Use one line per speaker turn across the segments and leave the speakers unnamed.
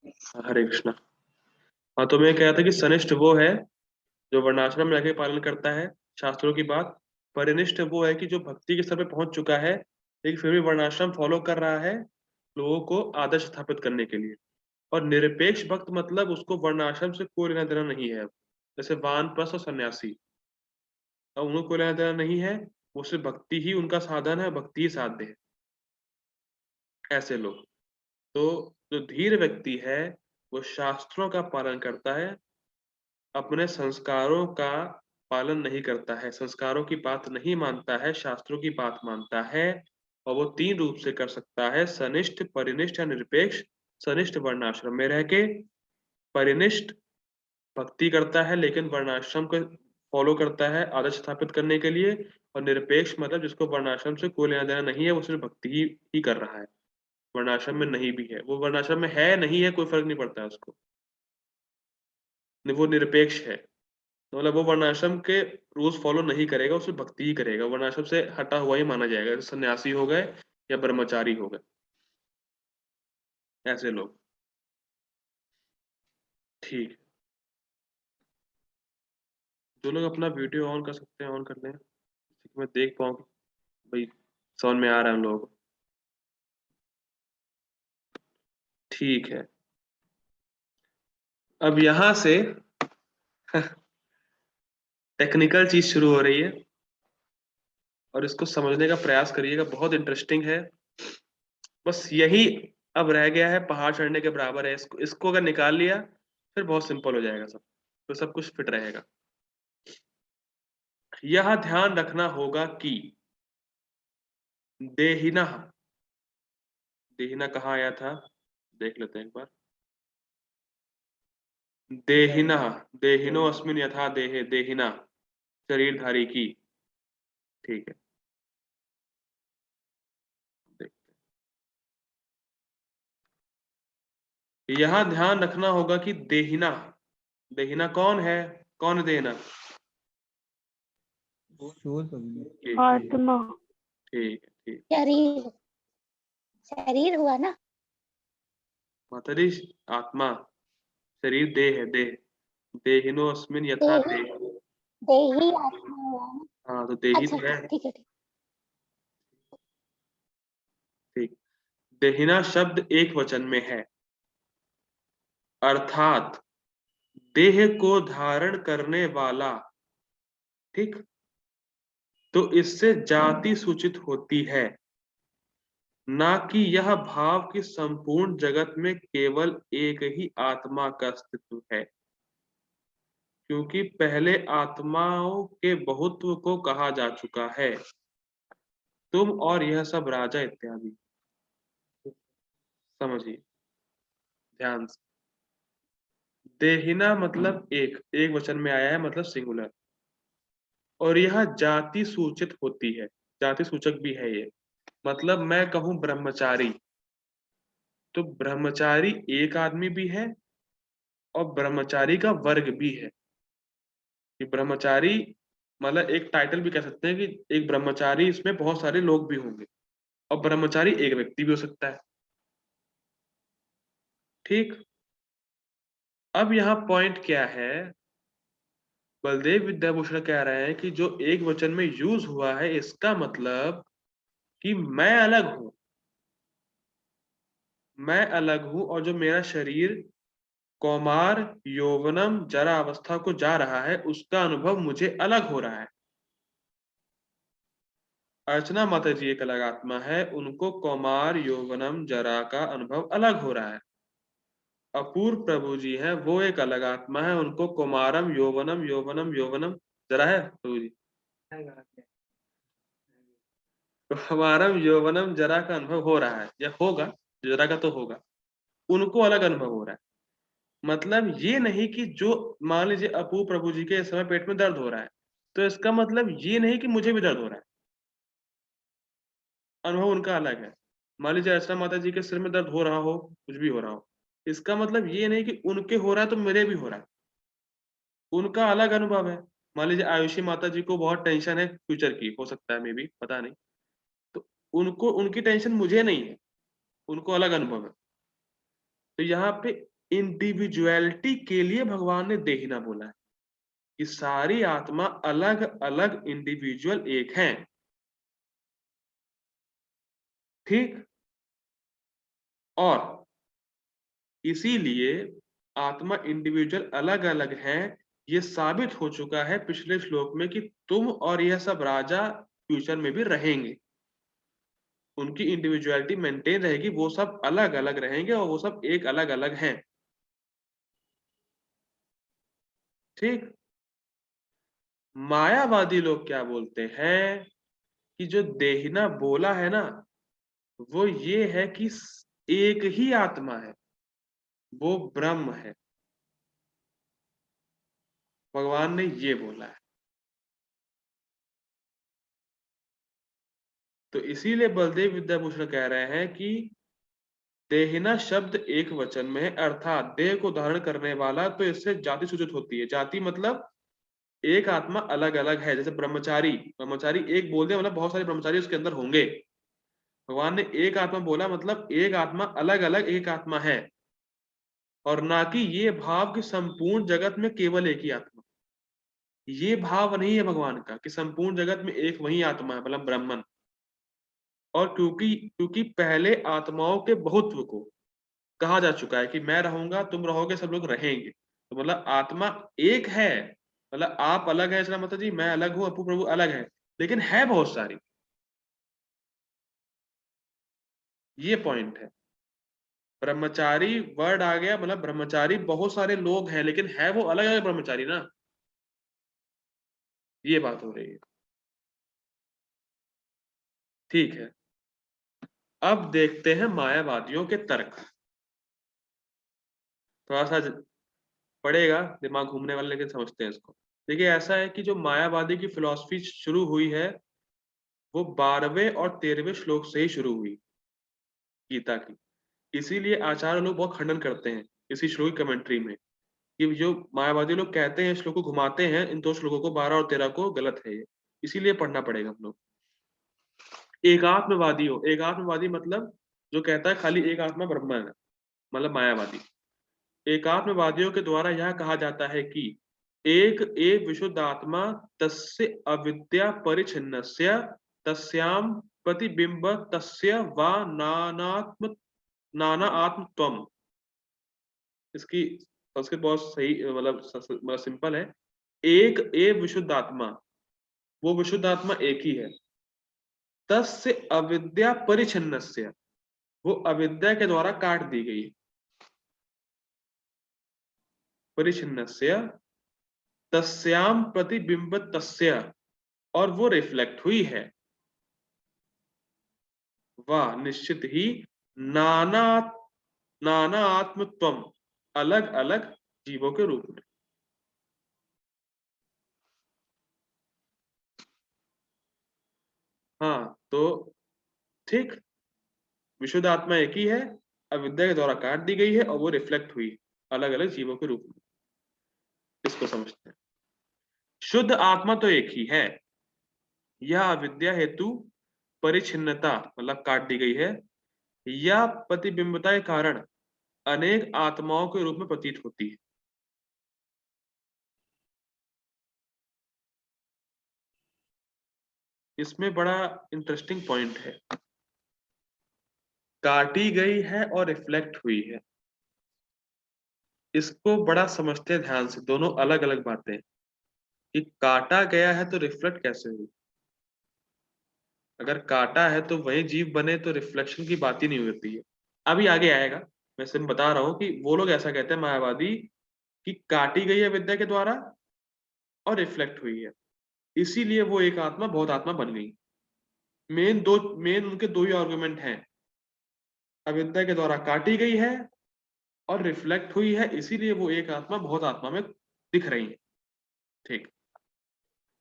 हरे कृष्णा। हाँ, तो मैं कह रहा था कि सनिष्ठ वो है जो वर्णाश्रम में रहकर पालन करता है शास्त्रों की बात। परिनिष्ठ वो है कि जो भक्ति के स्तर पे पहुंच चुका है लेकिन फिर भी वर्णाश्रम फॉलो कर रहा है लोगों को आदर्श स्थापित करने के लिए। और निरपेक्ष भक्त मतलब उसको वर्णाश्रम से कोई लेना देना नहीं है। जैसे वानप्रस्थ और सन्यासी, अब उनको कोई लेना देना नहीं है, वो सिर्फ भक्ति ही उनका साधन है, भक्ति ही साध्य है। ऐसे लोग। तो जो धीर व्यक्ति है वो शास्त्रों का पालन करता है, अपने संस्कारों का पालन नहीं करता है, संस्कारों की बात नहीं मानता है, शास्त्रों की बात मानता है। और वो तीन रूप से कर सकता है, सनिष्ठ, परिनिष्ठ या निरपेक्ष। सनिष्ठ वर्णाश्रम में रह के, परिनिष्ठ भक्ति करता है लेकिन वर्णाश्रम को फॉलो करता है आदर्श स्थापित करने के लिए। और निरपेक्ष मतलब जिसको वर्णाश्रम से कोई लेना देना नहीं है, वो सिर्फ भक्ति ही कर रहा है, वर्णाश्रम में नहीं भी है, वो वर्णाश्रम में है नहीं है कोई फर्क नहीं पड़ता है उसको, वो निरपेक्ष है। तो मतलब वो वर्णाश्रम के रूल्स फॉलो नहीं करेगा, वो सिर्फ भक्ति ही करेगा, वर्णाश्रम से हटा हुआ ही माना जाएगा, जैसे सन्यासी हो गए या ब्रह्मचारी हो गए, ऐसे लोग। ठीक है। जो लोग अपना वीडियो ऑन कर सकते हैं ऑन कर लें, ताकि मैं देख पाऊँ कि भाई समझ में आ रहा है हम लोगों को। ठीक है। अब यहाँ से टेक्निकल चीज शुरू हो रही है और इसको समझने का प्रयास करिएगा, बहुत इंटरेस्टिंग है। बस यही अब रह गया है, पहाड़ चढ़ने के बराबर है। इसको अगर निकाल लिया फिर बहुत सिंपल हो जाएगा सब, तो सब कुछ फिट रहेगा। यह ध्यान रखना होगा कि देहिना, देहिना कहाँ आया था, देख लेते हैं एक बार। देहिना, देहिनो अस्मिन यथा देहे, देहिना शरीरधारी की। ठीक है, देखते हैं। यह ध्यान रखना होगा कि देहिना, देहिना कौन है, कौन है देहिना? ठीक है,
आत्मा।
ठीक है, ठीक।
शरीर, शरीर हुआ ना।
माताजी, आत्मा, शरीर देह है, देह। देहिनो अस्मिन यथा
देही,
देह।
देही आत्मा हुआ ना।
हाँ, तो देही
अच्छा
तो है।
अच्छा, ठीक है ठीक।
ठीक। देहिना शब्द एक वचन में है, अर्थात देह को धारण करने वाला। ठीक। तो इससे जाति सूचित होती है, ना कि यह भाव कि संपूर्ण जगत में केवल एक ही आत्मा का अस्तित्व है, क्योंकि पहले आत्माओं के बहुत्व को कहा जा चुका है, तुम और यह सब राजा इत्यादि। समझिए ध्यान से। देहिना मतलब एक, एक वचन में आया है, मतलब सिंगुलर। और यह जाति सूचित होती है, जाति सूचक भी है ये। मतलब मैं कहूं ब्रह्मचारी, तो ब्रह्मचारी एक आदमी भी है और ब्रह्मचारी का वर्ग भी है। कि ब्रह्मचारी मतलब एक टाइटल भी कह सकते हैं कि एक ब्रह्मचारी, इसमें बहुत सारे लोग भी होंगे, और ब्रह्मचारी एक व्यक्ति भी हो सकता है। ठीक। अब यहाँ पॉइंट क्या है, बलदेव विद्याभूषण कह रहे हैं कि जो एक वचन में यूज हुआ है इसका मतलब कि मैं अलग हूं, मैं अलग हूं, और जो मेरा शरीर कौमार यौवनम जरा अवस्था को जा रहा है उसका अनुभव मुझे अलग हो रहा है। अर्चना माता जी एक अलग आत्मा है, उनको कौमार यौवनम जरा का अनुभव अलग हो रहा है। अपूर्व प्रभु जी हैं, वो एक अलग आत्मा है, उनको कौमारम यौवनम यौवनम यौवनम जरा है प्रभु जी, कौमारम यौवनम जरा का अनुभव हो रहा है या होगा, जरा का तो होगा, उनको अलग अनुभव हो रहा है। मतलब ये नहीं कि जो, मान लीजिए अपू प्रभु जी के इस समय पेट में दर्द हो रहा है, तो इसका मतलब ये नहीं कि मुझे भी दर्द हो रहा है, अनुभव उनका अलग है। मान लीजिए अर्चना माता जी के सिर में दर्द हो रहा हो, कुछ भी हो रहा हो, इसका मतलब ये नहीं कि उनके हो रहा है तो मेरे भी हो रहा है, उनका अलग अनुभव है। मान लीजिए आयुषी माता जी को बहुत टेंशन है फ्यूचर की, हो सकता है मे बी, पता नहीं, तो उनको उनकी टेंशन मुझे नहीं है, उनको अलग अनुभव है। तो यहाँ पे इंडिविजुअलिटी के लिए भगवान ने देहिना बोला है कि सारी आत्मा अलग अलग इंडिविजुअल एक हैं। ठीक। और इसीलिए आत्मा इंडिविजुअल अलग अलग है, ये साबित हो चुका है पिछले श्लोक में कि तुम और यह सब राजा फ्यूचर में भी रहेंगे, उनकी इंडिविजुअलिटी मेंटेन रहेगी, वो सब अलग अलग रहेंगे और वो सब एक अलग अलग हैं। ठीक। मायावादी लोग क्या बोलते हैं कि जो देहिना बोला है ना, वो ये है कि एक ही आत्मा है, वो ब्रह्म है। भगवान ने ये बोला है। तो इसीलिए बलदेव विद्याभूषण कह रहे हैं कि देहिना शब्द एक वचन में है, अर्थात देह को धारण करने वाला, तो इससे जाति सूचित होती है। जाति मतलब एक आत्मा अलग अलग है। जैसे ब्रह्मचारी, ब्रह्मचारी एक बोल दिया मतलब बहुत सारे ब्रह्मचारी उसके अंदर होंगे। भगवान ने एक आत्मा बोला मतलब एक आत्मा अलग अलग एक आत्मा है, और ना कि ये भाव कि संपूर्ण जगत में केवल एक ही आत्मा। ये भाव नहीं है भगवान का कि संपूर्ण जगत में एक वही आत्मा है, मतलब ब्रह्मन। और क्योंकि क्योंकि पहले आत्माओं के बहुत्व को कहा जा चुका है कि मैं रहूंगा, तुम रहोगे, सब लोग रहेंगे, तो मतलब आत्मा एक है। मतलब आप अलग है इसका मतलब जी मैं अलग हूं, अपू प्रभु अलग है, लेकिन है बहुत सारी। ये पॉइंट है। ब्रह्मचारी वर्ड आ गया, मतलब ब्रह्मचारी बहुत सारे लोग हैं, लेकिन है वो अलग अलग ब्रह्मचारी ना। ये बात हो रही है। ठीक है। अब देखते हैं मायावादियों के तर्क। थोड़ा सा पड़ेगा, दिमाग घूमने वाला, लेकिन समझते हैं इसको। देखिए ऐसा है कि जो मायावादी की फिलॉसफी शुरू हुई है, वो 12वें और 13वें श्लोक से ही शुरू हुई गीता की। इसीलिए आचार्य लोग बहुत खंडन करते हैं इसी श्लोक की कमेंट्री में, कि जो मायावादी लोग कहते हैं श्लोक को घुमाते हैं, इन दो श्लोकों को 12 और 13 को, गलत है ये। इसीलिए पढ़ना पड़ेगा हम लोग। एकात्मवादी हो, एकात्मवादी मतलब जो कहता है खाली एक आत्मा ब्रह्म है, मतलब मायावादी। एकात्मवादियों के द्वारा यह कहा जाता है कि एक विशुद्ध आत्मा तस्य अविद्या परिच्छिन्नस्य तस्याम प्रतिबिंब तस्य वा नानात्म नाना आत्मत्वम। इसकी संस्कृत बहुत सही, मतलब सिंपल है। एक विशुद्ध आत्मा, वो विशुद्ध आत्मा एक ही है। तस्य अविद्या परिच्छिन्नस्य, वो अविद्या के द्वारा काट दी गई है। परिच्छिन्नस्य तस्याम प्रतिबिंब तस्य, और वो रिफ्लेक्ट हुई है, वह निश्चित ही नाना नाना आत्मत्वम, अलग अलग जीवों के रूप में। हाँ तो ठीक, विशुद्ध आत्मा एक ही है, अविद्या के द्वारा काट दी गई है, और वो रिफ्लेक्ट हुई अलग अलग जीवों के रूप में। इसको समझते हैं। शुद्ध आत्मा तो एक ही है, यह अविद्या हेतु परिच्छिन्नता मतलब काट दी गई है, या प्रतिबिंबता के कारण अनेक आत्माओं के रूप में प्रतीत होती है। इसमें बड़ा इंटरेस्टिंग पॉइंट है। काटी गई है और रिफ्लेक्ट हुई है, इसको बड़ा समझते हैं ध्यान से। दोनों अलग अलग बातें कि काटा गया है तो रिफ्लेक्ट कैसे हुई। अगर काटा है तो वही जीव बने तो रिफ्लेक्शन की बात ही नहीं होती है। अभी आगे आएगा। मैं सिर्फ बता रहा हूं कि वो लोग ऐसा कहते हैं मायावादी कि काटी गई है विद्या के द्वारा और रिफ्लेक्ट हुई है, इसीलिए वो एक आत्मा बहुत आत्मा बन गई। मेन उनके दो ही आर्गुमेंट हैं, अविद्या के द्वारा काटी गई है और रिफ्लेक्ट हुई है, इसीलिए वो एक आत्मा बहुत आत्मा में दिख रही है। ठीक।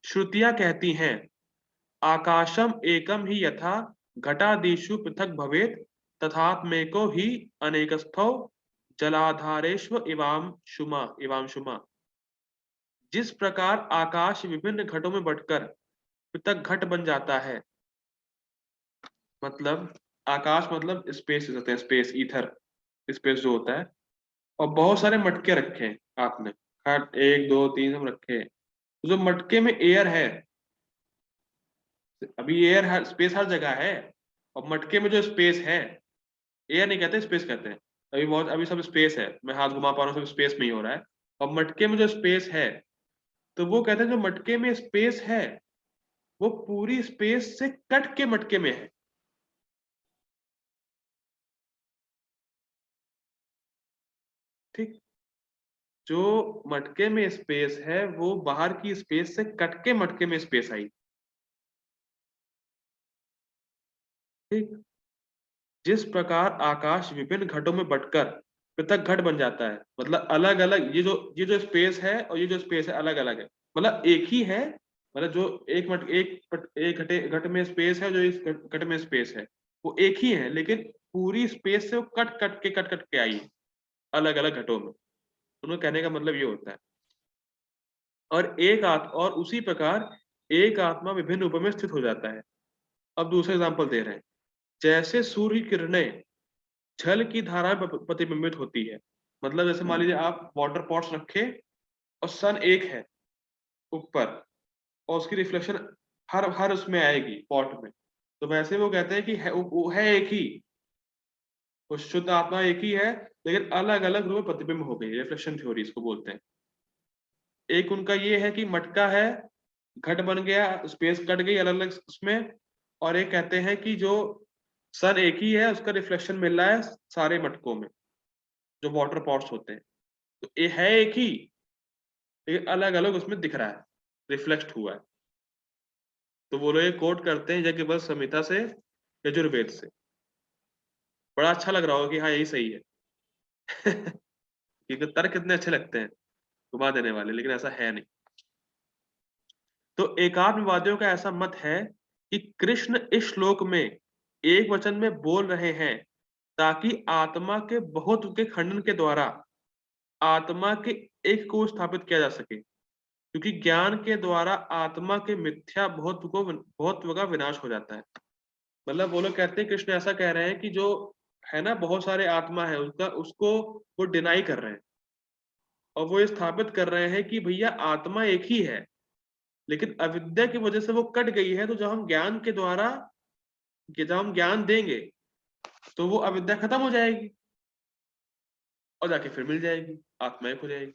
श्रुतियां कहती हैं आकाशम एकम ही यथा घटादिषु पृथक भवेत तथात्मेको ही अनेकस्थौ जलाधारेष्व इवांशुमा। जिस प्रकार आकाश विभिन्न घटों में बंटकर पृथक घट बन जाता है, मतलब आकाश मतलब स्पेस, सकते हैं स्पेस ईथर, स्पेस जो होता है, और बहुत सारे मटके रखे हैं आपने, खाट 1 2 3 सब रखे हैं, तो जो मटके में एयर है, अभी एयर हर स्पेस हर जगह है, और मटके में जो स्पेस है, एयर नहीं कहते, स्पेस कहते हैं, अभी सब स्पेस है, मैं हाथ घुमा पा रहा हूँ, सब स्पेस में ही हो रहा है, और मटके में जो स्पेस है, तो वो कहते हैं जो मटके में स्पेस है वो पूरी स्पेस से कट के मटके में है। ठीक, जो मटके में स्पेस है वो बाहर की स्पेस से कट के मटके में स्पेस आई। ठीक, जिस प्रकार आकाश विभिन्न घटों में बंटकर पृथक घट बन जाता है, मतलब अलग अलग, ये जो स्पेस है और ये जो स्पेस है अलग अलग है, मतलब एक ही है, मतलब जो एक घट में स्पेस है, जो इस घट में स्पेस है, वो एक ही है, लेकिन पूरी स्पेस से वो कट कट के आई है अलग अलग घटों में। उन्होंने कहने का मतलब ये होता है। और उसी प्रकार एक आत्मा विभिन्न रूपों में स्थित हो जाता है। अब दूसरा एग्जाम्पल दे रहे हैं, जैसे सूर्य की किरणें जल की धारा में प्रतिबिंबित होती है, मतलब जैसे मान लीजिए आप वाटर पॉट्स रखे और सन एक है ऊपर, और उसकी रिफ्लेक्शन हर हर उसमें आएगी पॉट में, तो वैसे वो कहते हैं कि वो है एक ही, वो शुद्ध आत्मा एक ही है, लेकिन अलग अलग रूप में प्रतिबिंब हो गई, रिफ्लेक्शन थ्योरी इसको बोलते हैं। एक उनका ये है कि मटका है, घट बन गया, स्पेस कट गई अलग अलग उसमें, और एक कहते हैं कि जो सन एक ही है, उसका रिफ्लेक्शन मिल रहा है सारे मटकों में, जो वाटर पॉट्स होते हैं, तो ये है एक ही, लेकिन अलग अलग उसमें दिख रहा है, रिफ्लेक्ट हुआ है। तो वो लोग ये कोट करते हैं याज्ञवल्क्य संहिता से, यजुर्वेद से। बड़ा अच्छा लग रहा होगा कि हाँ यही सही है। क्योंकि तर्क कितने अच्छे लगते हैं, घुमा देने वाले, लेकिन ऐसा है नहीं। तो एकात्मवादियों का ऐसा मत है कि कृष्ण इस श्लोक में एक वचन में बोल रहे हैं ताकि आत्मा के बहुत के खंडन के द्वारा आत्मा के एक को स्थापित किया जा सके, क्योंकि ज्ञान के द्वारा आत्मा के मिथ्या बहुत्व का विनाश हो जाता है। मतलब वो लोग कहते हैं, कृष्ण ऐसा कह रहे हैं कि जो है ना बहुत सारे आत्मा है उसका, उसको वो डिनाई कर रहे हैं, और वो ये स्थापित कर रहे हैं कि भैया आत्मा एक ही है, लेकिन अविद्या की वजह से वो कट गई है, तो जब हम ज्ञान के द्वारा, जब हम ज्ञान देंगे तो वो अविद्या खत्म हो जाएगी, और जाके फिर मिल जाएगी, आत्मा एक हो जाएगी।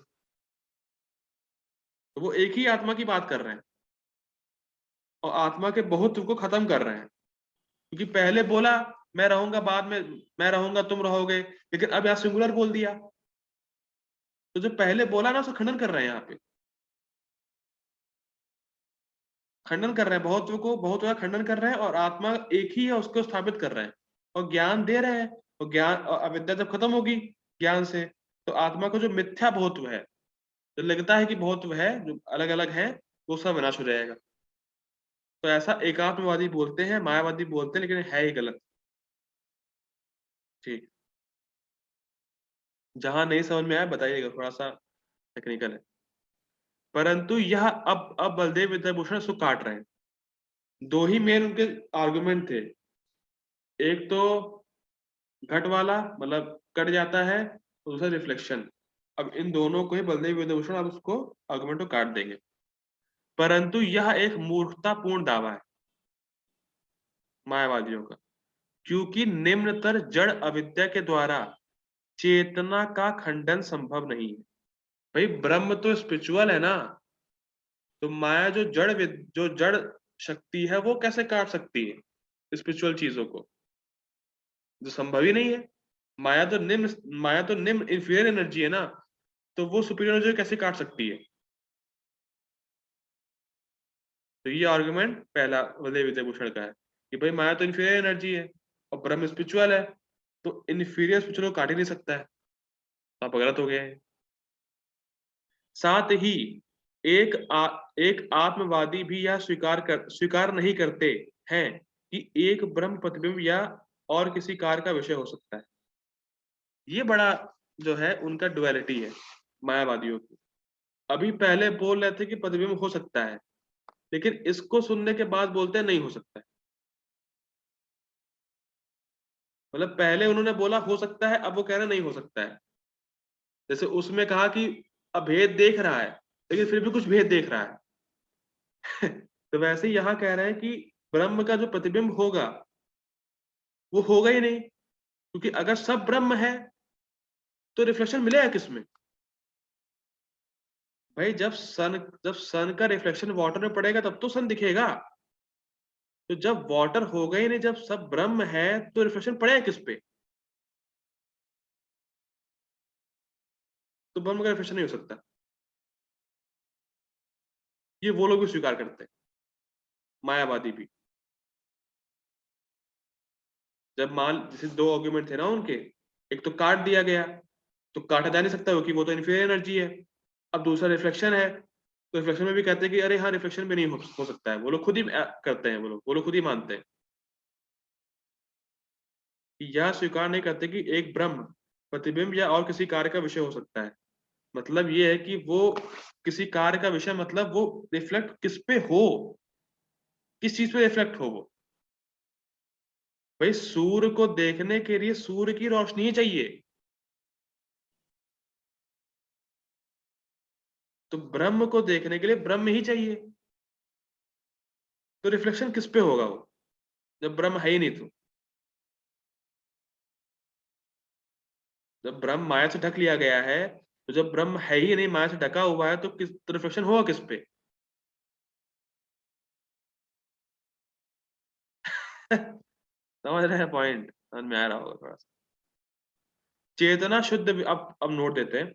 तो वो एक ही आत्मा की बात कर रहे हैं, और आत्मा के बहुत्व को खत्म कर रहे हैं, क्योंकि पहले बोला मैं रहूंगा, बाद में मैं रहूंगा तुम रहोगे, लेकिन अब यहाँ सिंगुलर बोल दिया, तो जो पहले बोला ना उसका खंडन कर रहे हैं, यहाँ पे खंडन कर रहे हैं, बहुत्व का खंडन कर रहे हैं, और आत्मा एक ही है उसको स्थापित कर रहे हैं, और ज्ञान दे रहे हैं, और ज्ञान और अविद्या जब खत्म होगी ज्ञान से, तो आत्मा को जो मिथ्या बहुत्व है, जो लगता है कि बहुत्व है, जो अलग अलग है, वो सब विनाश हो जाएगा। तो ऐसा एकात्मवादी बोलते हैं, मायावादी बोलते हैं, लेकिन है ही गलत। ठीक, जहां नहीं समझ में आया बताइएगा, थोड़ा सा टेक्निकल है। परंतु यह अब बलदेव विद्याभूषण इसको काट रहे हैं। दो ही मेन उनके आर्गुमेंट थे, एक तो घट वाला, मतलब कट जाता है, और दूसरा रिफ्लेक्शन। अब इन दोनों को ही बलदेव विद्याभूषण अब उसको आर्गुमेंट को काट देंगे। परंतु यह एक मूर्खतापूर्ण दावा है मायावादियों का, क्योंकि निम्नतर जड़ अविद्या के द्वारा चेतना का खंडन संभव नहीं है। भाई ब्रह्म तो स्पिरिचुअल है ना, तो माया जो जड़ शक्ति है वो कैसे काट सकती है स्पिरिचुअल चीजों को, जो संभव ही नहीं है। माया तो निम्न इंफीरियर एनर्जी है ना, तो वो सुपीरियर एनर्जी कैसे काट सकती है। तो ये आर्गुमेंट पहला उदय विद्याभूषण का है कि भाई माया तो इंफीरियर एनर्जी है और ब्रह्म स्पिरिचुअल है, तो इंफीरियर स्पिरिचुअल को काट ही नहीं सकता है, तो आप गलत हो गए हैं। साथ ही एक आत्मवादी भी यह स्वीकार नहीं करते हैं कि एक ब्रह्म प्रतिबिंब या और किसी कार्य का विषय हो सकता है। ये बड़ा जो है उनका डुअलिटी है मायावादियों की। अभी पहले बोल रहे थे कि प्रतिबिंब हो सकता है, लेकिन इसको सुनने के बाद बोलते हैं नहीं हो सकता है। मतलब पहले उन्होंने बोला हो सकता है, अब वो कह रहे हैं नहीं हो सकता है। जैसे उसमें कहा कि अभेद देख रहा है, लेकिन फिर भी कुछ भेद देख रहा है। तो वैसे ही यहाँ कह रहे हैं कि ब्रह्म का जो प्रतिबिंब होगा, वो होगा ही नहीं, क्योंकि अगर सब ब्रह्म है, तो रिफ्लेक्शन मिलेगा किसमें? भाई जब सन का रिफ्लेक्शन वाटर में पड़ेगा तब तो सन दिखेगा। तो जब वाटर होगा ही नहीं, जब सब ब्रह्म है, तो रिफ्लेक्शन पड़ेगा किस पे? तो ब्रह्म का रिफ्लेक्शन नहीं हो सकता। ये वो लोग भी स्वीकार करते हैं, मायावादी भी। जब मान जैसे दो आर्गुमेंट थे ना उनके, एक तो काट दिया गया, तो काटा जा नहीं सकता क्योंकि वो तो इन्फीरियर एनर्जी है। अब दूसरा रिफ्लेक्शन है, तो रिफ्लेक्शन में भी कहते हैं कि अरे हाँ, रिफ्लेक्शन भी नहीं हो सकता है। वो लोग खुद ही करते हैं, वो लोग खुद ही मानते हैं कि यह स्वीकार नहीं करते कि एक ब्रह्म प्रतिबिंब या और किसी कार्य का विषय हो सकता है। मतलब ये है कि वो किसी कार्य का विषय, मतलब वो रिफ्लेक्ट किस पे हो, किस चीज पे रिफ्लेक्ट हो वो। भाई सूर्य को देखने के लिए सूर्य की रोशनी ही चाहिए, तो ब्रह्म को देखने के लिए ब्रह्म ही चाहिए। तो रिफ्लेक्शन किस पे होगा वो, जब ब्रह्म है ही नहीं तो? जब ब्रह्म माया से ढक लिया गया है, तो जब ब्रह्म है ही नहीं, माया से ढका हुआ है, तो किस तो रिफ्लेक्शन होगा किस पे? समझ रहे हैं पॉइंट? समझ में आ रहा होगा थोड़ा सा। चेतना शुद्ध अब नोट देते हैं।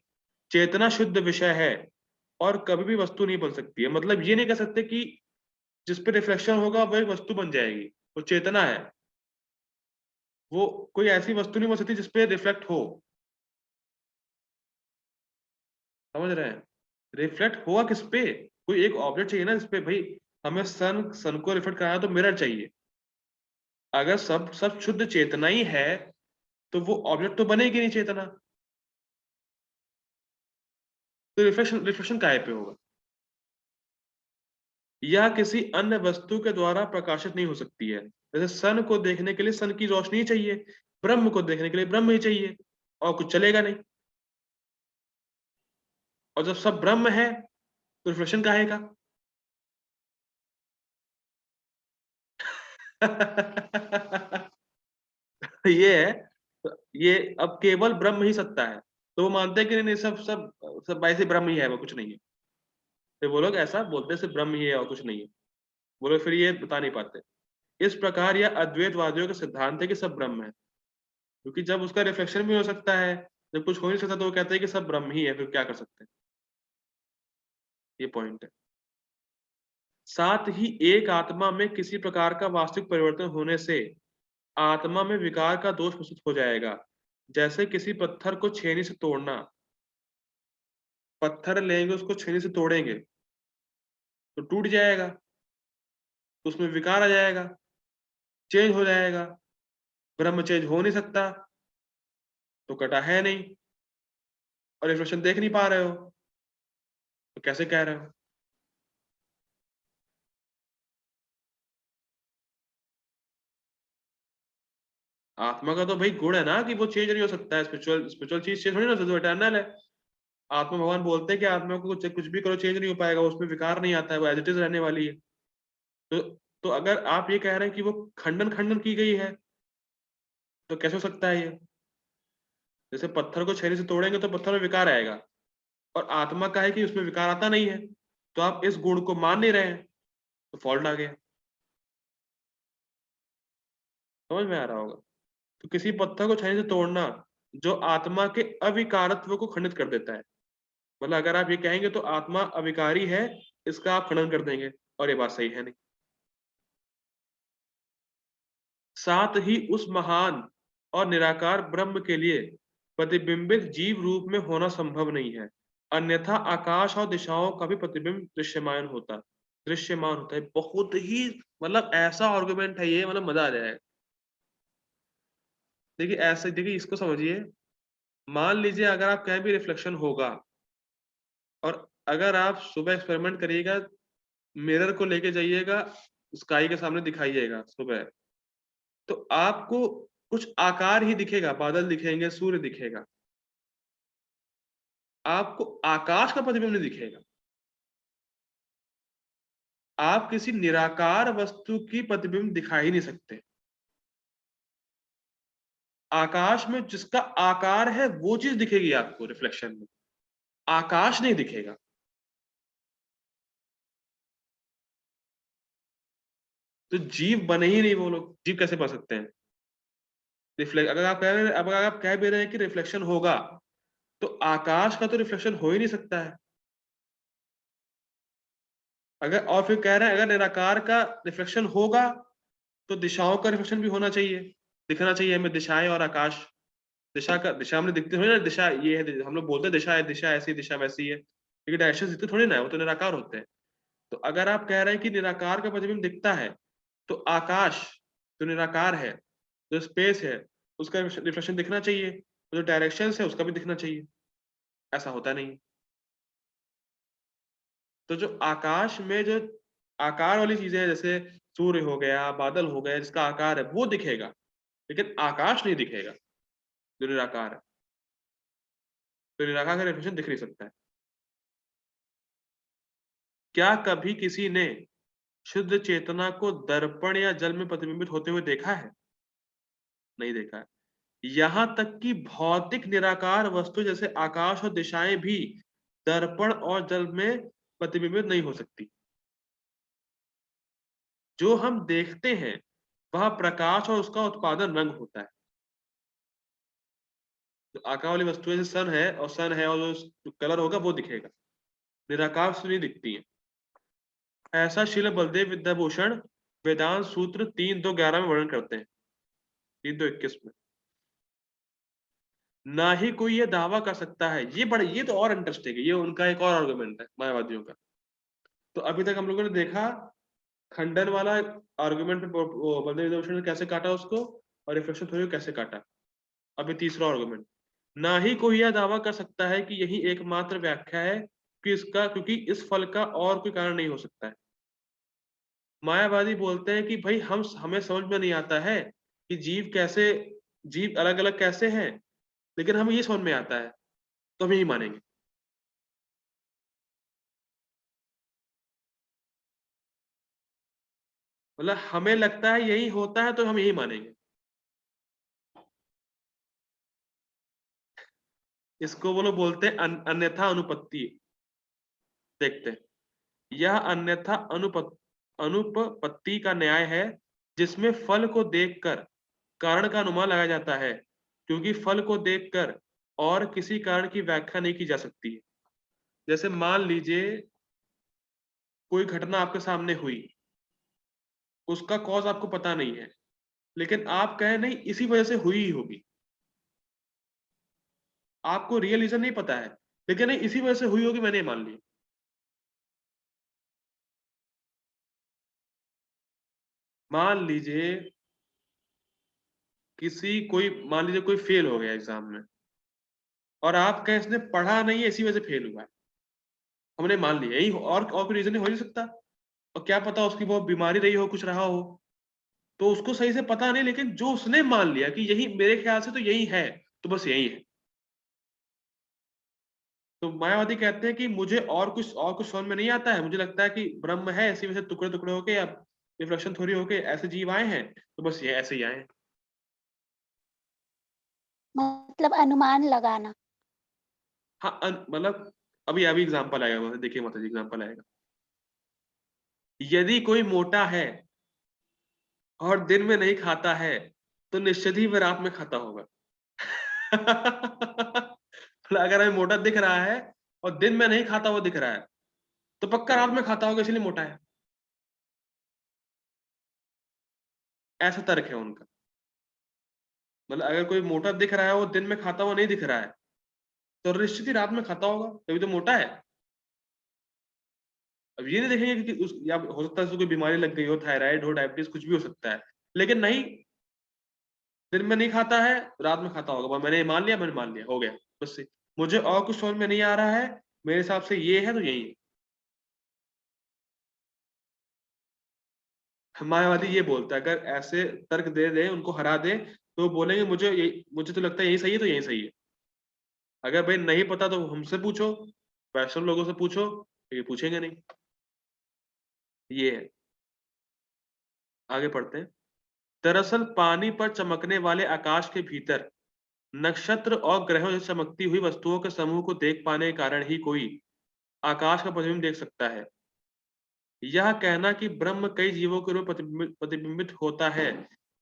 चेतना शुद्ध विषय है और कभी भी वस्तु नहीं बन सकती है। मतलब ये नहीं कह सकते कि जिस पे रिफ्लेक्शन होगा वो एक वस्तु बन जाएगी। वो चेतना है, वो कोई ऐसी वस्तु नहीं बन सकती जिसपे रिफ्लेक्ट हो। समझ रहे हैं? रिफ्लेक्ट होगा किस पे? कोई एक ऑब्जेक्ट चाहिए ना जिसपे, भाई हमें सन सन को रिफ्लेक्ट कराना, तो मिरर चाहिए। अगर सब सब शुद्ध चेतना ही है, तो वो ऑब्जेक्ट तो बनेगी नहीं चेतना। तो रिफ्लेक्शन रिफ्लेक्शन काहे पे होगा? यह किसी अन्य वस्तु के द्वारा प्रकाशित नहीं हो सकती है। जैसे सन को देखने के लिए सन की रोशनी ही चाहिए, ब्रह्म को देखने के लिए ब्रह्म ही चाहिए, और कुछ चलेगा नहीं। और जब सब ब्रह्म है, तो रिफ्लेक्शन काहे का? ये है। तो ये अब केवल ब्रह्म ही सत्ता है, तो वो मानते हैं कि नहीं नहीं, सब सब सब ऐसे ब्रह्म ही है, वो कुछ नहीं है। तो वो लोग ऐसा बोलते हैं सिर्फ ब्रह्म ही है और कुछ नहीं है। वो लोग फिर ये बता नहीं पाते। इस प्रकार यह अद्वैतवादियों का सिद्धांत है कि सब ब्रह्म है, क्योंकि जब उसका रिफ्लेक्शन भी हो सकता है, जब कुछ हो नहीं सकता, तो वो कहते हैं कि सब ब्रह्म ही है, फिर क्या कर सकते हैं। ये पॉइंट है। साथ ही एक आत्मा में किसी प्रकार का वास्तविक परिवर्तन होने से आत्मा में विकार का दोष प्रस्तुत हो जाएगा। जैसे किसी पत्थर को छेनी से तोड़ना। पत्थर लेंगे, उसको छेनी से तोड़ेंगे, तो टूट जाएगा, तो उसमें विकार आ जाएगा, चेंज हो जाएगा। ब्रह्म चेंज हो नहीं सकता, तो कटा है नहीं, और रिफ्लेक्शन देख नहीं पा रहे हो, तो कैसे कह रहे हो? आत्मा का तो भाई गुण है ना कि वो चेंज नहीं हो सकता है। स्पिरिचुअल स्पिरिचुअल चीज चेंज नहीं हो सकती, वो इटर्नल है। आत्मा, भगवान बोलते हैं कि आत्मा को कुछ कुछ भी करो चेंज नहीं हो पाएगा, उसमें विकार नहीं आता है, वो एज इट इज रहने वाली है। तो तो अगर आप ये कह रहे हैं कि वो खंडन खंडन की गई है, तो कैसे हो सकता है ये? जैसे पत्थर को छेनी से तोड़ेंगे तो पत्थर में विकार आएगा, और आत्मा का है कि उसमें विकार आता नहीं है, तो आप इस गुण को मान नहीं रहे हैं, तो फॉल्ट आ गया। समझ में आ रहा होगा? तो किसी पत्थर को छेनी से तोड़ना जो आत्मा के अविकारत्व को खंडित कर देता है। मतलब अगर आप ये कहेंगे तो आत्मा अविकारी है, इसका आप खंडन कर देंगे, और ये बात सही है नहीं। साथ ही उस महान और निराकार ब्रह्म के लिए प्रतिबिंबित जीव रूप में होना संभव नहीं है। अन्यथा आकाश और दिशाओं का भी प्रतिबिंब दृश्यमान होता है। बहुत ही, मतलब ऐसा आर्गुमेंट है ये, मतलब मजा आ जाएगा। देखिए ऐसे, देखिए इसको समझिए। मान लीजिए अगर आप कहीं भी रिफ्लेक्शन होगा, और अगर आप सुबह एक्सपेरिमेंट करिएगा, मिरर को लेके जाइएगा, स्काई के सामने दिखाइएगा सुबह, तो आपको कुछ आकार ही दिखेगा, बादल दिखेंगे, सूर्य दिखेगा, आपको आकाश का प्रतिबिंब नहीं दिखेगा। आप किसी निराकार वस्तु की प्रतिबिंब दिखा ही नहीं सकते। आकाश में जिसका आकार है वो चीज दिखेगी आपको रिफ्लेक्शन में, आकाश नहीं दिखेगा। तो जीव बने ही नहीं वो लोग, जीव कैसे बन सकते हैं? रिफ्लेक्ट अगर आप कह रहे हैं, अगर आप कह भी रहे हैं कि रिफ्लेक्शन होगा, तो आकाश का तो रिफ्लेक्शन हो ही नहीं सकता है। अगर और फिर कह रहे हैं अगर निराकार का रिफ्लेक्शन होगा तो दिशाओं का रिफ्लेक्शन भी होना चाहिए, दिखना चाहिए हमें दिशाएं और आकाश। दिशा हमने दिखते थोड़ी ना, दिशा ये है, हम लोग बोलते हैं दिशा है, दिशा ऐसी, दिशा वैसी है, लेकिन डायरेक्शन दिखते थोड़ी ना है, वो तो निराकार होते हैं। तो अगर आप कह रहे हैं कि निराकार का प्रतिबिंब दिखता है, तो आकाश जो निराकार है, जो स्पेस है, उसका रिफ्लेक्शन दिखना चाहिए, जो डायरेक्शन है उसका भी दिखना चाहिए। ऐसा होता नहीं। तो जो आकाश में जो आकार वाली चीजें हैं, जैसे सूर्य हो गया, बादल हो गया, जिसका आकार है वो दिखेगा, लेकिन आकाश नहीं दिखेगा जो निराकार है। तो निराकार का रिफ्लेक्शन दिख नहीं सकता है। क्या कभी किसी ने शुद्ध चेतना को दर्पण या जल में प्रतिबिंबित होते हुए देखा है? नहीं देखा है। यहां तक कि भौतिक निराकार वस्तु जैसे आकाश और दिशाएं भी दर्पण और जल में प्रतिबिंबित नहीं हो सकती। जो हम देखते हैं वह प्रकाश और उसका उत्पादन रंग होता है। तो आकार वाली वस्तुएं जैसे सन है और जो कलर होगा वो दिखेगा, निराकार वस्तु नहीं दिखती है। ऐसा श्रील बलदेव विद्याभूषण वेदांत सूत्र 3.2.11 में वर्णन करते हैं, 3.2.21 में। ना ही कोई ये दावा कर सकता है, ये तो और इंटरेस्टिंग है, ये उनका एक और आर्गुमेंट है मायावादियों का। तो अभी तक हम लोगों ने देखा खंडन वाला आर्गुमेंट, बलदेव विद्याभूषण ने कैसे काटा उसको, और रिफ्लेक्शन थ्योरी को कैसे काटा। अभी तीसरा आर्गुमेंट, ना ही कोई यह दावा कर सकता है कि यही एकमात्र व्याख्या है कि इसका, क्योंकि इस फल का और कोई कारण नहीं हो सकता है। मायावादी बोलते हैं कि भाई हमें समझ में नहीं आता है कि जीव अलग अलग कैसे हैं, लेकिन हमें ये समझ में आता है, तो हम यही मानेंगे। मतलब हमें लगता है यही होता है तो हम यही मानेंगे। इसको वो लोग बोलते हैं अन्यथा अनुपत्ति। देखते हैं, यह अन्यथा अनुपपत्ति का न्याय है, जिसमें फल को देखकर कारण का अनुमान लगाया जाता है, क्योंकि फल को देखकर और किसी कारण की व्याख्या नहीं की जा सकती है। जैसे मान लीजिए कोई घटना आपके सामने हुई, उसका कॉज आपको पता नहीं है, लेकिन आप कहें नहीं इसी वजह से हुई ही होगी, आपको रियल रीजन नहीं पता है, लेकिन नहीं इसी वजह से हुई होगी, मैंने मान ली। मान लीजिए मान लीजिए कोई फेल हो गया एग्जाम में, और आप कहें इसने पढ़ा नहीं है इसी वजह से फेल हुआ है, हमने मान लिया यही और कोई रीजन हो नहीं सकता। और क्या पता उसकी बहुत बीमारी रही हो, कुछ रहा हो, तो उसको सही से पता नहीं, लेकिन जो उसने मान लिया कि यही मेरे ख्याल से तो यही है, तो बस यही है। तो मायावादी कहते हैं कि मुझे और कुछ समझ में नहीं आता है, मुझे लगता है कि ब्रह्म है, इसी वजह से टुकड़े टुकड़े होके या रिफ्लेक्शन थ्योरी होके ऐसे जीव आए हैं, तो बस ये ऐसे ही आए हैं।
मतलब अनुमान लगाना।
हाँ मतलब अभी अभी एग्जाम्पल आएगा, देखिए माता जी एग्जाम्पल आएगा। यदि कोई मोटा है और दिन में नहीं खाता है, तो निश्चित ही वह रात में खाता होगा। मतलब अगर हमें मोटा दिख रहा है और दिन में नहीं खाता हुआ दिख रहा है, तो पक्का रात में खाता होगा, इसलिए मोटा है। ऐसा तर्क है उनका। मतलब अगर कोई मोटा दिख रहा है, वो दिन में खाता हुआ नहीं दिख रहा है, तो निश्चित ही रात में खाता होगा, तभी तो मोटा है। अब ये नहीं देखेंगे कि या हो सकता है उसको कोई बीमारी लग गई हो, थायराइड हो, डायबिटीज, कुछ भी हो सकता है, लेकिन नहीं, दिन में नहीं खाता है, रात में खाता होगा, मैंने मान लिया, हो गया। बस मुझे और कुछ समझ में नहीं आ रहा है, मेरे हिसाब से ये है तो यही है। मायावादी ये बोलता है, अगर ऐसे तर्क दे दे, उनको हरा दे, तो बोलेंगे मुझे तो लगता है यही सही है, तो यही सही है। अगर भाई नहीं पता तो हमसे पूछो, वैष्णव लोगों से पूछो, ये पूछेंगे नहीं। ये है। आगे पढ़ते हैं। दरअसल पानी पर चमकने वाले आकाश के भीतर नक्षत्र और ग्रहों से चमकती हुई वस्तुओं के समूह को देख पाने के कारण ही कोई आकाश का प्रतिबिंब देख सकता है। यह कहना कि ब्रह्म कई जीवों के रूप में प्रतिबिंबित होता है,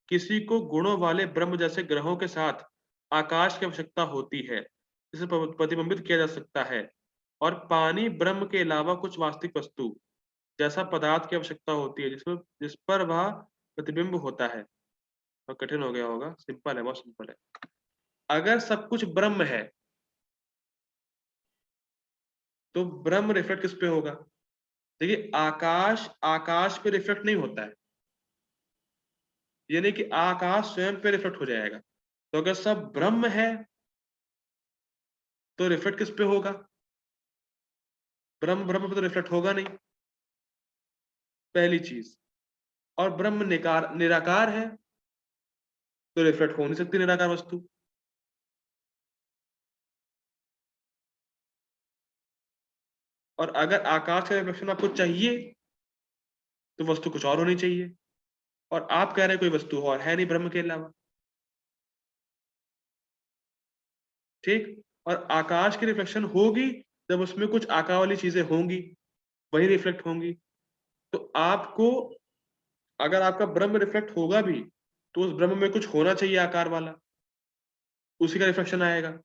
किसी को गुणों वाले ब्रह्म जैसे ग्रहों के साथ आकाश की आवश्यकता होती है, जिसे प्रतिबिंबित किया जा सकता है, और पानी ब्रह्म के अलावा कुछ वास्तविक वस्तु जैसा पदार्थ की आवश्यकता होती है, जिस पर वह प्रतिबिंब होता है। और कठिन हो गया होगा, सिंपल है, बहुत सिंपल है। अगर सब कुछ ब्रह्म है तो ब्रह्म रिफ्लेक्ट किस पे होगा? देखिए, आकाश आकाश पे रिफ्लेक्ट नहीं होता है, ये नहीं कि आकाश स्वयं पे रिफ्लेक्ट हो जाएगा। तो अगर सब ब्रह्म है तो रिफ्लेक्ट किस पे होगा? ब्रह्म ब्रह्म पे तो रिफ्लेक्ट होगा नहीं, पहली चीज। और ब्रह्म निराकार है तो रिफ्लेक्ट हो नहीं सकती निराकार वस्तु। और अगर आकाश का रिफ्लेक्शन आपको चाहिए तो वस्तु कुछ और होनी चाहिए, और आप कह रहे हैं कोई वस्तु और है नहीं ब्रह्म के अलावा। ठीक। और आकाश की रिफ्लेक्शन होगी जब उसमें कुछ आकार वाली चीजें होंगी, वही रिफ्लेक्ट होंगी। तो आपको, अगर आपका ब्रह्म रिफ्लेक्ट होगा भी तो उस ब्रह्म में कुछ होना चाहिए आकार वाला, उसी का रिफ्लेक्शन आएगा।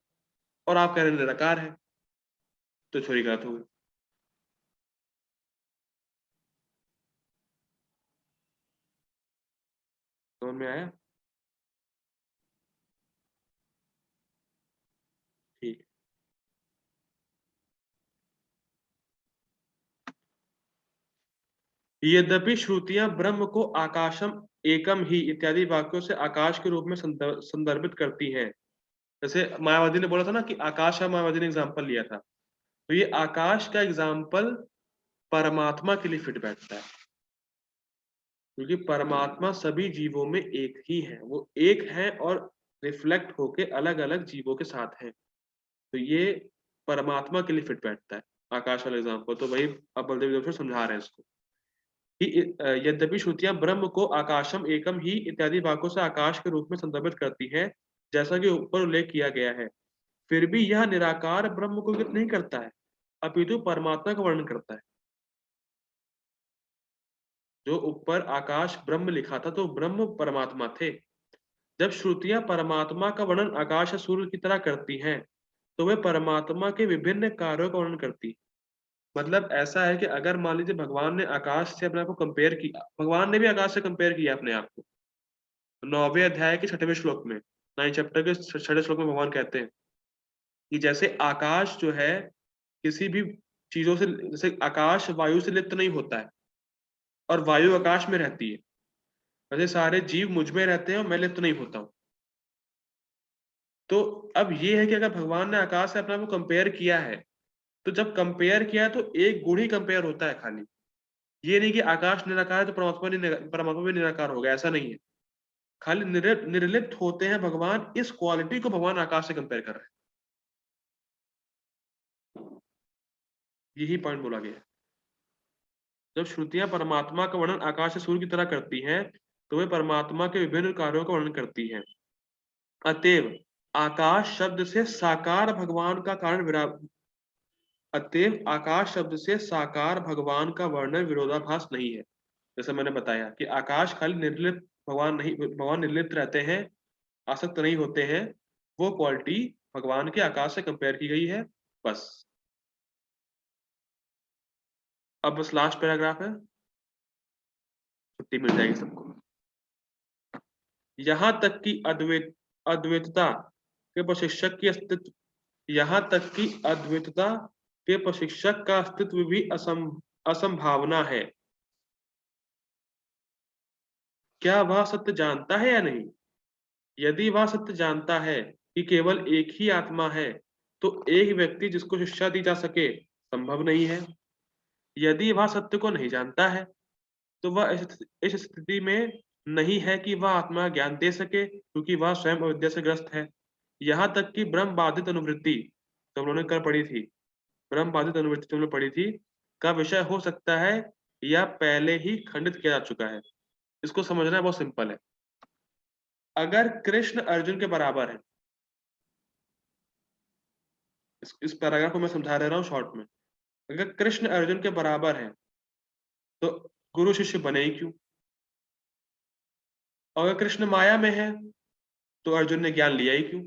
और आप कह रहे हैं निराकार है, तो थोड़ी गलत हो गई। समझ में आया? ठीक। यद्यपि श्रुतियां ब्रह्म को आकाशम एकम ही इत्यादि वाक्यों से आकाश के रूप में संदर्भित करती हैं। जैसे मायावती ने बोला था ना कि आकाश है, मायावती ने एग्जाम्पल लिया था, तो ये आकाश का एग्जाम्पल परमात्मा के लिए फिट बैठता है, क्योंकि परमात्मा सभी जीवों में एक ही है, वो एक है और रिफ्लेक्ट होके अलग अलग जीवों के साथ है। तो ये परमात्मा के लिए फिट बैठता है आकाश वाला एग्जाम्पल। तो वही अब बलदेव जी समझा रहे हैं इसको कि यद्यपि श्रुतियां ब्रह्म को आकाशम एकम ही इत्यादि वाक्यों से आकाश के रूप में संदर्भित करती हैं, जैसा कि ऊपर उल्लेख किया गया है, फिर भी यह निराकार ब्रह्म को इंगित नहीं करता है, अपितु परमात्मा का वर्णन करता है। जो ऊपर आकाश ब्रह्म लिखा था तो ब्रह्म परमात्मा थे। जब श्रुतियां परमात्मा का वर्णन आकाश या सूर्य की तरह करती हैं तो वे परमात्मा के विभिन्न कार्यों का वर्णन करती। मतलब ऐसा है कि अगर मान लीजिए भगवान ने आकाश से अपने आप को कंपेयर किया, भगवान ने भी आकाश से कंपेयर किया अपने आप को, 9वें अध्याय के 6वें श्लोक में, 9 चैप्टर के 6वें श्लोक में भगवान कहते हैं कि जैसे आकाश जो है किसी भी चीजों से, जैसे आकाश वायु से लिप्त नहीं होता है और वायु आकाश में रहती है, वैसे सारे जीव मुझ में रहते हैं और मैं लिप्त नहीं होता हूँ। तो अब ये है कि अगर भगवान ने आकाश से अपने आप को कंपेयर किया है, तो जब कंपेयर किया है तो एक गुण ही कंपेयर होता है खाली। ये नहीं कि आकाश निराकार है तो परमात्मा भी निराकार होगा, ऐसा नहीं है। खाली निर्लिप्त होते हैं भगवान, इस क्वालिटी को भगवान आकाश से कंपेयर कर रहे हैं। यही पॉइंट बोला गया है। जब श्रुतियां परमात्मा का वर्णन आकाश से सूर्य की तरह करती हैं तो वे परमात्मा के विभिन्न कार्यों का वर्णन करती हैं। अतएव आकाश शब्द से साकार भगवान का कारण अतएव आकाश शब्द से साकार भगवान का वर्णन विरोधाभास नहीं है। जैसे मैंने बताया कि आकाश खाली निर्लिप्त भगवान नहीं, भगवान निर्लिप्त रहते हैं, आसक्त नहीं होते हैं, वो क्वालिटी भगवान के आकाश से कंपेयर की गई है। बस। अब बस लास्ट पैराग्राफ है, छुट्टी मिल जाएगी सबको। यहाँ तक कि अद्वैतता के प्रशिक्षक की अस्तित्व, यहाँ तक कि अद्वैतता के प्रशिक्षक का अस्तित्व भी असंभावना है। क्या वह सत्य जानता है या नहीं? यदि वह सत्य जानता है कि केवल एक ही आत्मा है, तो एक व्यक्ति जिसको शिक्षा दी जा सके संभव नहीं है। यदि वह सत्य को नहीं जानता है तो वह इस स्थिति में नहीं है कि वह आत्मा का ज्ञान दे सके, क्योंकि वह स्वयं अविद्या से ग्रस्त है। यहाँ तक कि ब्रह्म बाधित अनुवृत्ति, तो हम लोगों ने कल पढ़ी थी, ब्रह्म बाधित अनुवृत्ति जो हमने पढ़ी थी, का विषय हो सकता है या पहले ही खंडित किया जा चुका है। इसको समझना बहुत सिंपल है। अगर कृष्ण अर्जुन के बराबर है, इस पैराग्राफ को मैं समझा रहा हूँ शॉर्ट में। अगर कृष्ण अर्जुन के बराबर है, तो गुरु शिष्य बने ही क्यों? और अगर कृष्ण माया में है, तो अर्जुन ने ज्ञान लिया ही क्यों?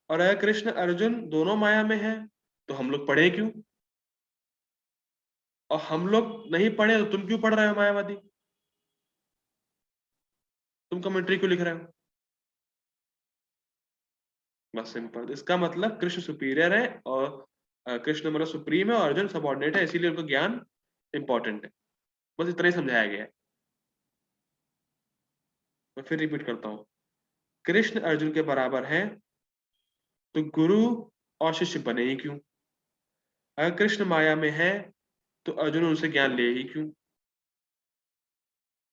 और अगर कृष्ण अर्जुन दोनों माया में है, तो हम लोग पढ़े क्यों? और हम लोग नहीं पढ़े, तो तुम क्यों पढ़ रहे हो मायावादी? तुम कमेंट्री क्यों लिख रहे हो? बस सिंपल। इसका मतलब कृष्ण सुपीरियर है, और कृष्ण मतलब सुप्रीम है, और अर्जुन सबऑर्डिनेट है, इसीलिए उनको ज्ञान इंपॉर्टेंट है। बस इतना ही समझाया गया है। मैं फिर रिपीट करता हूँ। कृष्ण अर्जुन के बराबर है, तो गुरु और शिष्य बने ही क्यों? अगर कृष्ण माया में है, तो अर्जुन उनसे ज्ञान ले ही क्यों?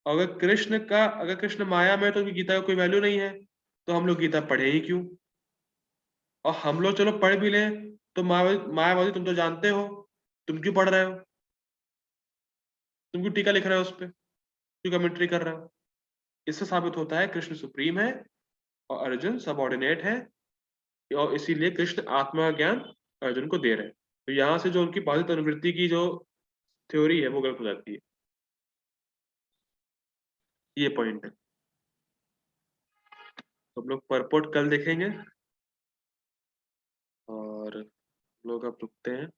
अगर कृष्ण माया में है, तो उनकी गीता का कोई वैल्यू नहीं है, तो हम लोग गीता पढ़े ही क्यों? और हम लोग चलो पढ़ भी लें, तो मायावादी तुम तो जानते हो, तुम क्यों पढ़ रहे हो? तुम क्यों टीका लिख रहे हो उस पे, क्यों कमेंट्री कर रहे हो? इससे साबित होता है कृष्ण सुप्रीम है और अर्जुन सबऑर्डिनेट है, और इसीलिए कृष्ण आत्मा का ज्ञान अर्जुन को दे रहे हैं। तो यहाँ से जो उनकी बाधित अनुवृत्ति की जो थ्योरी है, वो गलत हो जाती है। ये पॉइंट है। तो हम लोग परपोर्ट कल देखेंगे, और लोग अब रुकते हैं।